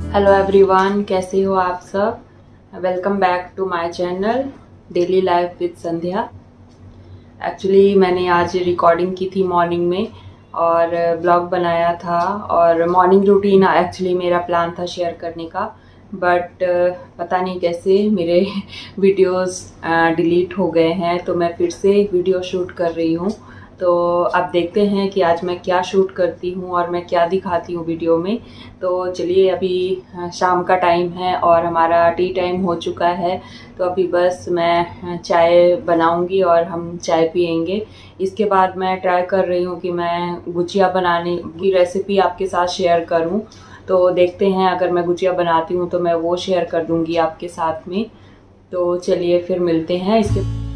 Hello everyone, कैसे हो आप सब। Welcome back to my channel daily life with Sandhya. Actually मैंने आज रिकॉर्डिंग की थी मॉर्निंग में और ब्लॉग बनाया था और मॉर्निंग रूटीन एक्चुअली मेरा प्लान था शेयर करने का, बट पता नहीं कैसे मेरे वीडियोस डिलीट हो गए हैं, तो मैं फिर से एक वीडियो शूट कर रही हूँ। तो अब देखते हैं कि आज मैं क्या शूट करती हूँ और मैं क्या दिखाती हूँ वीडियो में। तो चलिए, अभी शाम का टाइम है और हमारा टी टाइम हो चुका है, तो अभी बस मैं चाय बनाऊंगी और हम चाय पियेंगे। इसके बाद मैं ट्राई कर रही हूँ कि मैं गुजिया बनाने की रेसिपी आपके साथ शेयर करूँ। तो देखते हैं, अगर मैं गुजिया बनाती हूँ तो मैं वो शेयर कर दूँगी आपके साथ में। तो चलिए फिर मिलते हैं इसके।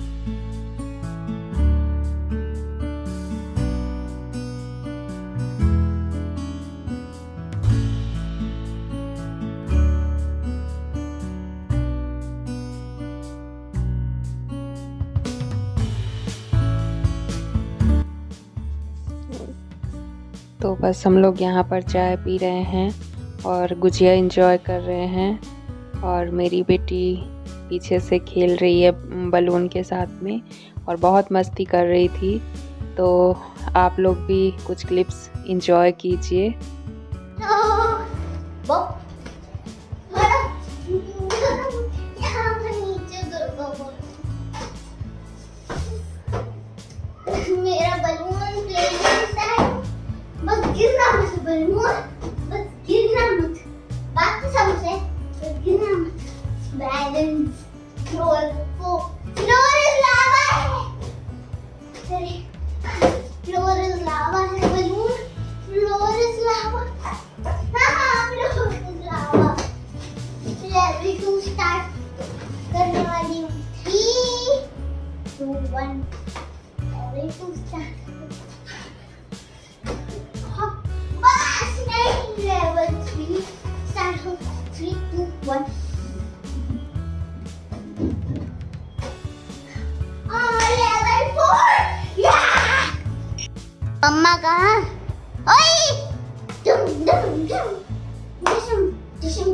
तो बस हम लोग यहाँ पर चाय पी रहे हैं और गुजिया एंजॉय कर रहे हैं, और मेरी बेटी पीछे से खेल रही है बलून के साथ में और बहुत मस्ती कर रही थी। तो आप लोग भी कुछ क्लिप्स एंजॉय कीजिए। मेरा बलून बस गिरना मत, बलून बस गिरना मत, बाकी सब से बस गिरना मत। बैलेंस फ्लोर इज लावा है, फ्लोर इज लावा है, बलून फ्लोर इज लावा। हाँ, floor is lava. Ready to start करने वाली हूँ। 3 2 1 ready to start. Level 3 start of 3 2 1 level 4 मम्मा कहाँ? ओए डुम डुम डुम डिशम डिशम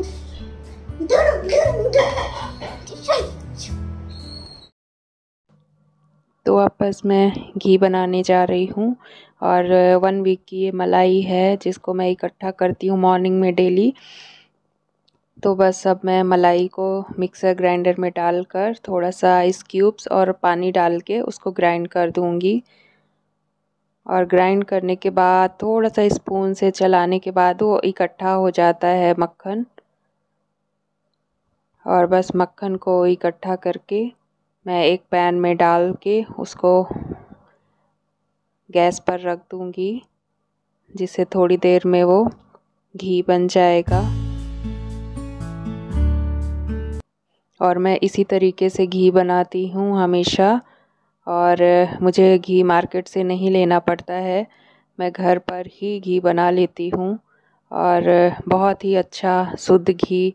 डुम डुम डिशम। तो आपस में घी बनाने जा रही हूँ और 1 वीक की ये मलाई है जिसको मैं इकट्ठा करती हूँ मॉर्निंग में डेली। तो बस अब मैं मलाई को मिक्सर ग्राइंडर में डालकर थोड़ा सा आइस क्यूब्स और पानी डाल के उसको ग्राइंड कर दूँगी। और ग्राइंड करने के बाद थोड़ा सा स्पून से चलाने के बाद वो इकट्ठा हो जाता है मक्खन। और बस मक्खन को इकट्ठा करके मैं एक पैन में डाल के उसको गैस पर रख दूँगी, जिससे थोड़ी देर में वो घी बन जाएगा। और मैं इसी तरीके से घी बनाती हूँ हमेशा, और मुझे घी मार्केट से नहीं लेना पड़ता है, मैं घर पर ही घी बना लेती हूँ और बहुत ही अच्छा शुद्ध घी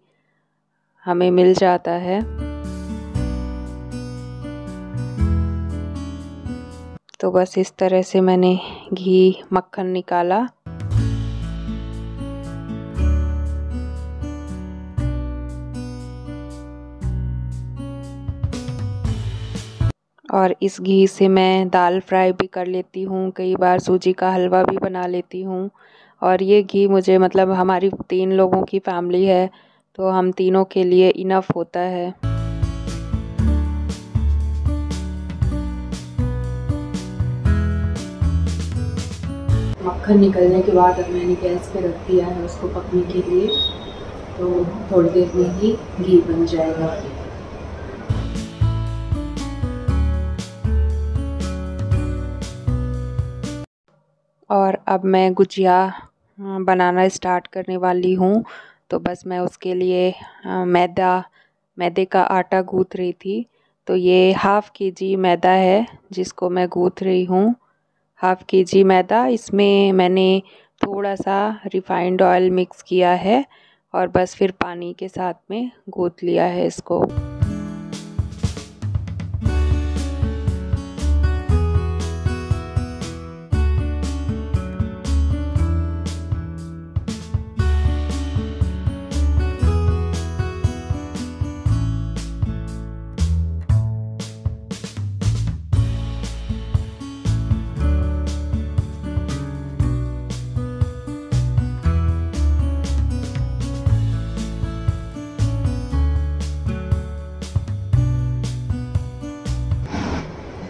हमें मिल जाता है। तो बस इस तरह से मैंने घी मक्खन निकाला। और इस घी से मैं दाल फ्राई भी कर लेती हूँ, कई बार सूजी का हलवा भी बना लेती हूँ। और ये घी मुझे मतलब हमारी 3 लोगों की फैमिली है, तो हम तीनों के लिए इनफ होता है। मक्खन निकलने के बाद अब मैंने गैस पे रख दिया है उसको पकने के लिए, तो थोड़ी देर में ही घी बन जाएगा। और अब मैं गुजिया बनाना स्टार्ट करने वाली हूँ। तो बस मैं उसके लिए मैदे का आटा गूँथ रही थी। तो ये हाफ़ केजी मैदा है जिसको मैं गूँथ रही हूँ। हाफ़ केजी मैदा, इसमें मैंने थोड़ा सा रिफ़ाइंड ऑयल मिक्स किया है और बस फिर पानी के साथ में गूँथ लिया है इसको।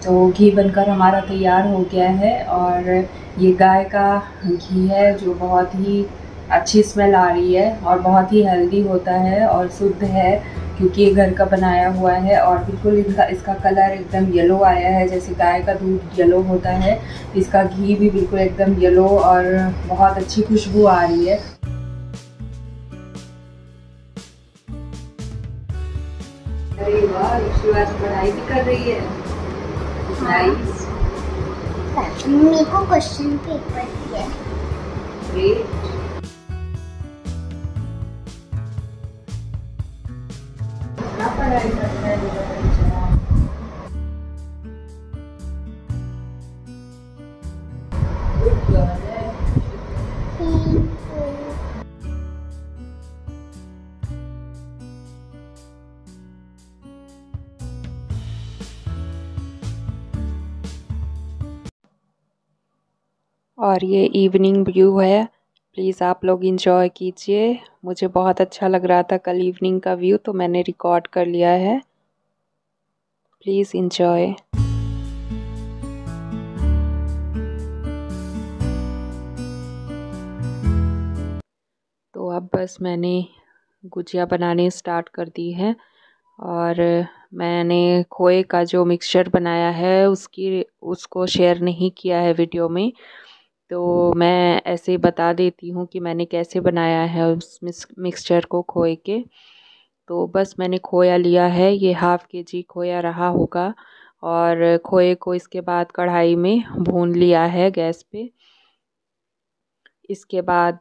तो घी बनकर हमारा तैयार हो गया है और ये गाय का घी है जो बहुत ही अच्छी स्मेल आ रही है और बहुत ही हेल्दी होता है और शुद्ध है क्योंकि ये घर का बनाया हुआ है और बिल्कुल इसका कलर एकदम येलो आया है, जैसे गाय का दूध येलो होता है इसका घी भी बिल्कुल एकदम येलो और बहुत अच्छी खुशबू आ रही है। अरे वाह, आज पढ़ाई भी कर रही है। नाइस। मेरे को क्वेश्चन पेपर दिया। ग्रेट। कितना पढ़ाई करता है मेरा बच्चा। गुड गर्ल है। और ये इवनिंग व्यू है, प्लीज़ आप लोग इंजॉय कीजिए। मुझे बहुत अच्छा लग रहा था कल इवनिंग का व्यू, तो मैंने रिकॉर्ड कर लिया है। Please enjoy. तो अब बस मैंने गुजिया बनाने स्टार्ट कर दी है और मैंने खोए का जो मिक्सचर बनाया है उसको शेयर नहीं किया है वीडियो में, तो मैं ऐसे ही बता देती हूँ कि मैंने कैसे बनाया है उस मिक्सचर को खोए के। तो बस मैंने खोया लिया है, ये हाफ़ केजी खोया रहा होगा और खोए को इसके बाद कढ़ाई में भून लिया है गैस पे। इसके बाद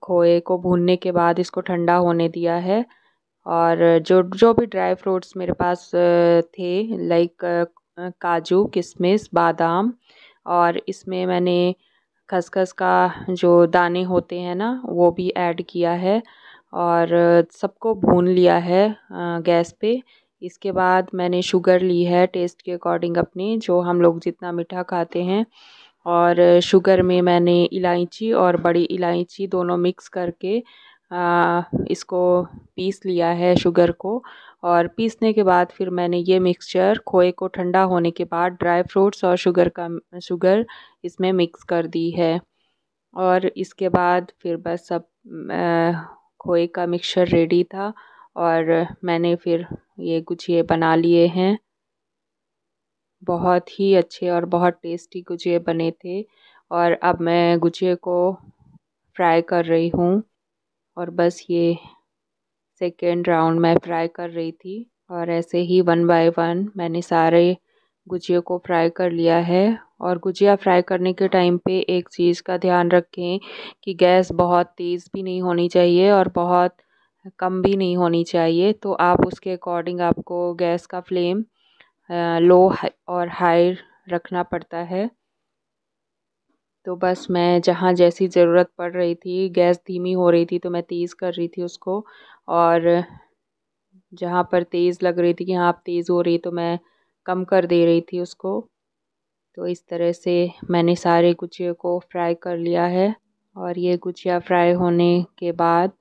खोए को भूनने के बाद इसको ठंडा होने दिया है और जो जो भी ड्राई फ्रूट्स मेरे पास थे, लाइक काजू, किशमिश, बादाम, और इसमें मैंने खसखस का जो दाने होते हैं ना वो भी ऐड किया है और सबको भून लिया है गैस पे। इसके बाद मैंने शुगर ली है टेस्ट के अकॉर्डिंग अपनी, जो हम लोग जितना मीठा खाते हैं, और शुगर में मैंने इलायची और बड़ी इलायची दोनों मिक्स करके इसको पीस लिया है शुगर को। और पीसने के बाद फिर मैंने ये मिक्सचर खोए को ठंडा होने के बाद ड्राई फ्रूट्स और शुगर इसमें मिक्स कर दी है। और इसके बाद फिर बस सब खोए का मिक्सचर रेडी था और मैंने फिर ये गुजिये बना लिए हैं। बहुत ही अच्छे और बहुत टेस्टी गुजिये बने थे और अब मैं गुजिये को फ्राई कर रही हूँ और बस ये सेकेंड राउंड में फ्राई कर रही थी और ऐसे ही 1 बाय 1 मैंने सारे गुजिये को फ्राई कर लिया है। और गुजिया फ्राई करने के टाइम पे एक चीज़ का ध्यान रखें कि गैस बहुत तेज़ भी नहीं होनी चाहिए और बहुत कम भी नहीं होनी चाहिए, तो आप उसके अकॉर्डिंग आपको गैस का फ्लेम लो और हाई रखना पड़ता है। तो बस मैं जहाँ जैसी ज़रूरत पड़ रही थी, गैस धीमी हो रही थी तो मैं तेज़ कर रही थी उसको, और जहाँ पर तेज़ लग रही थी कि हाँ अब तेज़ हो रही तो मैं कम कर दे रही थी उसको। तो इस तरह से मैंने सारे गुजिया को फ्राई कर लिया है। और ये गुजिया फ्राई होने के बाद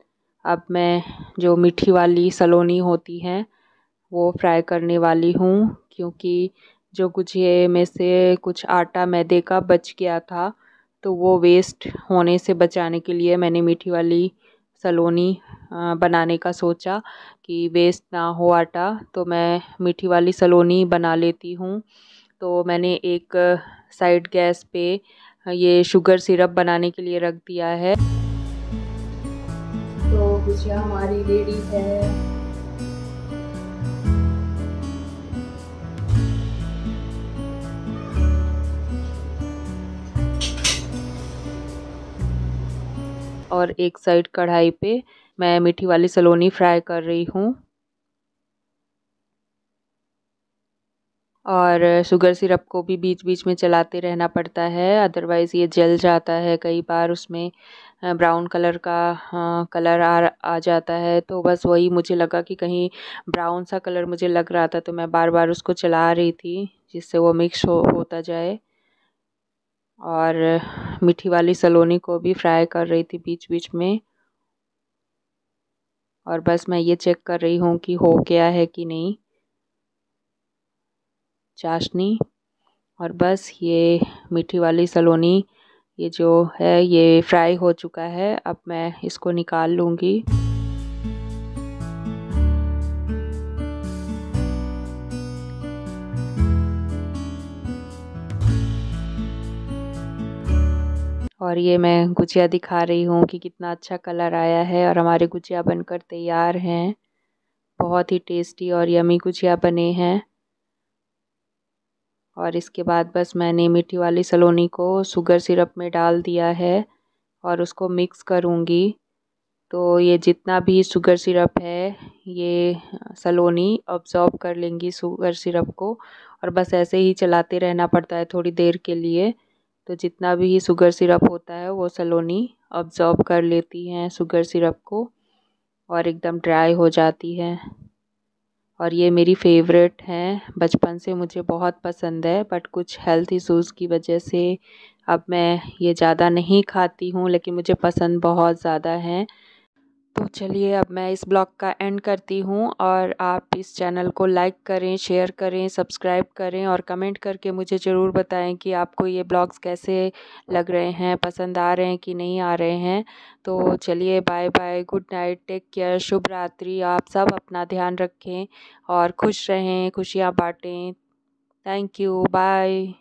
अब मैं जो मीठी वाली सलोनी होती हैं वो फ्राई करने वाली हूँ, क्योंकि जो गुजिये में से कुछ आटा मैदे का बच गया था तो वो वेस्ट होने से बचाने के लिए मैंने मीठी वाली सलोनी बनाने का सोचा कि वेस्ट ना हो आटा, तो मैं मीठी वाली सलोनी बना लेती हूँ। तो मैंने एक साइड गैस पे ये शुगर सिरप बनाने के लिए रख दिया है। तो गुजिया हमारी रेडी है। और एक साइड कढ़ाई पे मैं मीठी वाली सलोनी फ्राई कर रही हूँ और शुगर सिरप को भी बीच बीच में चलाते रहना पड़ता है, अदरवाइज़ ये जल जाता है। कई बार उसमें ब्राउन कलर का कलर आ जाता है, तो बस वही मुझे लगा कि कहीं ब्राउन सा कलर मुझे लग रहा था, तो मैं बार बार उसको चला रही थी जिससे वो मिक्स होता जाए। और मीठी वाली सलोनी को भी फ्राई कर रही थी बीच बीच में। और बस मैं ये चेक कर रही हूँ कि हो गया है कि नहीं चाशनी। और बस ये मीठी वाली सलोनी ये जो है ये फ्राई हो चुका है। अब मैं इसको निकाल लूँगी। और ये मैं गुजिया दिखा रही हूँ कि कितना अच्छा कलर आया है और हमारे गुजिया बनकर तैयार हैं। बहुत ही टेस्टी और यमी गुजिया बने हैं। और इसके बाद बस मैंने मीठी वाली सलोनी को शुगर सिरप में डाल दिया है और उसको मिक्स करूँगी। तो ये जितना भी शुगर सिरप है ये सलोनी अब्ज़ॉर्ब कर लेंगी शुगर सिरप को, और बस ऐसे ही चलाते रहना पड़ता है थोड़ी देर के लिए। तो जितना भी शुगर सिरप होता है वो सलोनी अब्ज़ॉर्ब कर लेती हैं शुगर सिरप को और एकदम ड्राई हो जाती है। और ये मेरी फेवरेट हैं, बचपन से मुझे बहुत पसंद है, बट कुछ हेल्थ इश्यूज़ की वजह से अब मैं ये ज़्यादा नहीं खाती हूँ, लेकिन मुझे पसंद बहुत ज़्यादा है। तो चलिए अब मैं इस ब्लॉग का एंड करती हूँ और आप इस चैनल को लाइक करें, शेयर करें, सब्सक्राइब करें और कमेंट करके मुझे ज़रूर बताएं कि आपको ये ब्लॉग्स कैसे लग रहे हैं, पसंद आ रहे हैं कि नहीं आ रहे हैं। तो चलिए bye bye, good night, take care, शुभ रात्रि। आप सब अपना ध्यान रखें और खुश रहें, खुशियाँ बाँटें। Thank you, bye.